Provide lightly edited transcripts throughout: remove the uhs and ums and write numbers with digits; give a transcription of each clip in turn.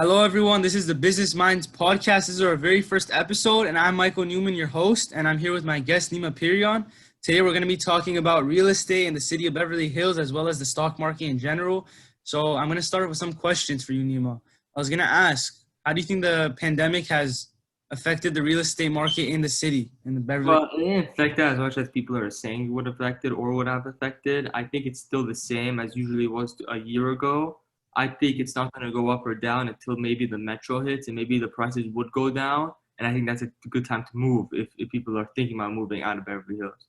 Hello, everyone. This is the Business Minds podcast. This is our very first episode, and I'm Michael Newman, your host, and I'm here with my guest, Nima Pirion. Today, we're going to be talking about real estate in the city of Beverly Hills, as well as the stock market in general. So I'm going to start with some questions for you, Nima. I was going to ask, how do you think the pandemic has affected the real estate market in the city, in the Beverly? Well, it didn't affect it as much as people are saying it would affect it or would have affected. I think it's still the same as usually was a year ago. I think it's not going to go up or down until maybe the metro hits and maybe the prices would go down. And I think that's a good time to move if people are thinking about moving out of Beverly Hills.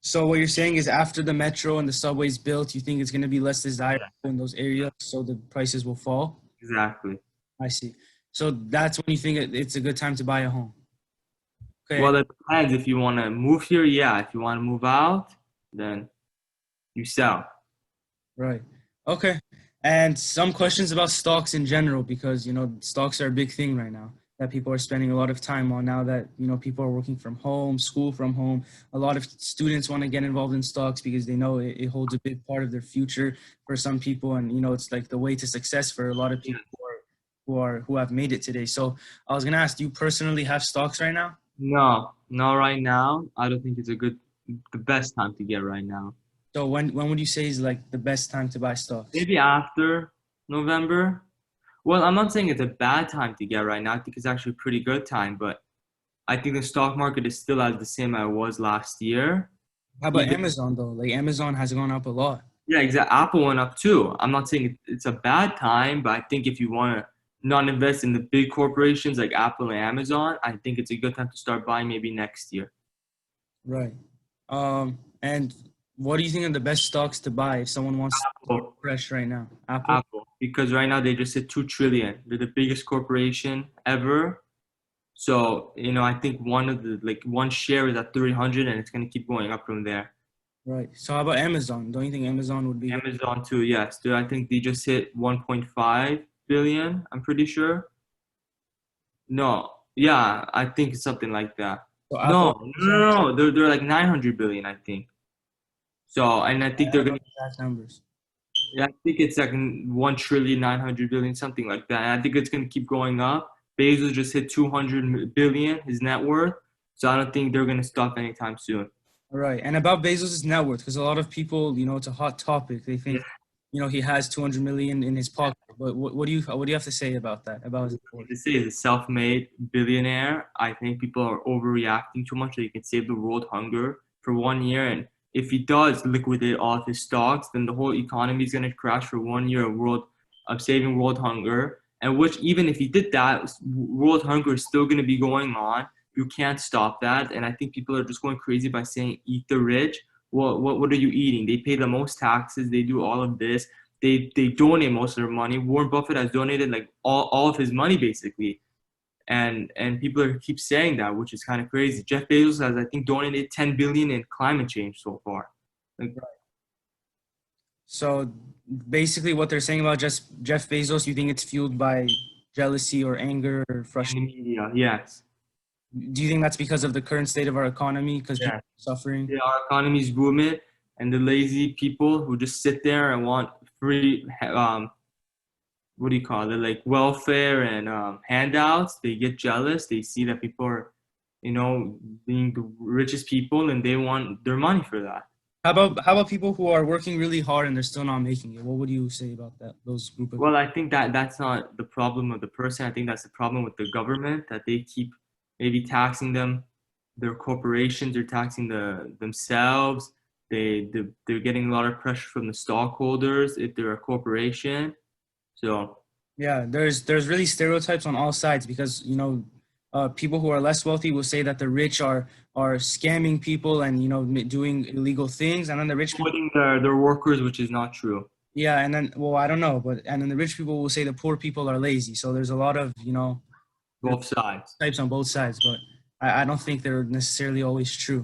So what you're saying is after the metro and the subways built, you think it's going to be less desirable in those areas, so the prices will fall? Exactly. I see. So that's when you think it's a good time to buy a home. Okay, Well, it depends. If you want to move here, yeah. If you want to move out, then you sell. right. Okay. And some questions about stocks in general, because, stocks are a big thing right now that people are spending a lot of time on now that, people are working from home, school from home. A lot of students want to get involved in stocks because they know it holds a big part of their future for some people. And, it's like the way to success for a lot of people who have made it today. So I was going to ask, do you personally have stocks right now? No, not right now. I don't think it's the best time to get right now. So when would you say is like the best time to buy stocks? Maybe after November. Well, I'm not saying it's a bad time to get right now. I think it's actually a pretty good time, but I think the stock market is still as the same as it was last year. How about Even, Amazon though? Like Amazon has gone up a lot. yeah, exactly. Apple went up too. I'm not saying it's a bad time, but I think if you want to not invest in the big corporations like Apple and Amazon, I think it's a good time to start buying maybe next year. Right. And what do you think are the best stocks to buy if someone wants to start Apple, fresh right now? Apple? Apple, because right now they just hit 2 trillion. They're the biggest corporation ever. So, I think one share is at 300 and it's going to keep going up from there. Right. So how about Amazon? Don't you think Amazon would be good? Amazon too, yes. Dude, I think they just hit 1.5 billion, I'm pretty sure. No, yeah, I think it's something like that. So No, Apple, no, Amazon, no, no. They're like 900 billion, I think. So, and I think I they're don't know gonna, the exact numbers. yeah, I think it's like 1 trillion 900 billion, something like that. And I think it's gonna keep going up. Bezos just hit 200 billion, his net worth. So I don't think they're gonna stop anytime soon. All right. And about Bezos' net worth, because a lot of people, it's a hot topic. They think, he has 200 million in his pocket. But what do you have to say about that? About his net worth? To say he's a self-made billionaire. I think people are overreacting too much that he can save the world hunger for 1 year. And if he does liquidate all of his stocks, then the whole economy is going to crash for 1 year of saving world hunger. And which even if he did that, world hunger is still going to be going on. You can't stop that. And I think people are just going crazy by saying eat the rich. Well, what are you eating? They pay the most taxes. They do all of this. They donate most of their money. Warren Buffett has donated like all of his money basically, and people keep saying that, which is kind of crazy. Jeff Bezos has I think donated 10 billion in climate change so far. Like, So basically, what they're saying about just Jeff Bezos, you think it's fueled by jealousy or anger or in the frustration? media, yes, Do you think that's because of the current state of our economy? Because people yeah, are suffering? yeah. Our economy's booming, and the lazy people who just sit there and want free what do you call it, like welfare and handouts, they get jealous. They see that people are, being the richest people, and they want their money for that. How about people who are working really hard and they're still not making it? What would you say about that? Those group of people? Well, I think that that's not the problem of the person. I think that's the problem with the government that they keep maybe taxing them, their corporations are taxing themselves. They're getting a lot of pressure from the stockholders if they're a corporation. So Yeah, there's really stereotypes on all sides because people who are less wealthy will say that the rich are scamming people and doing illegal things, and then the rich people. putting their workers, which is not true. Yeah, and then, well, I don't know, but and then the rich people will say the poor people are lazy. So there's a lot of Both sides. types on both sides, but I don't think they're necessarily always true.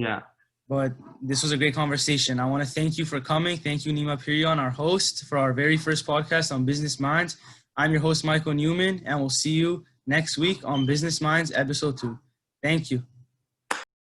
Yeah. But this was a great conversation. I want to thank you for coming. Thank you, Nima Pirion, our host for our very first podcast on Business Minds. I'm your host, Michael Newman, and we'll see you next week on Business Minds episode 2. Thank you.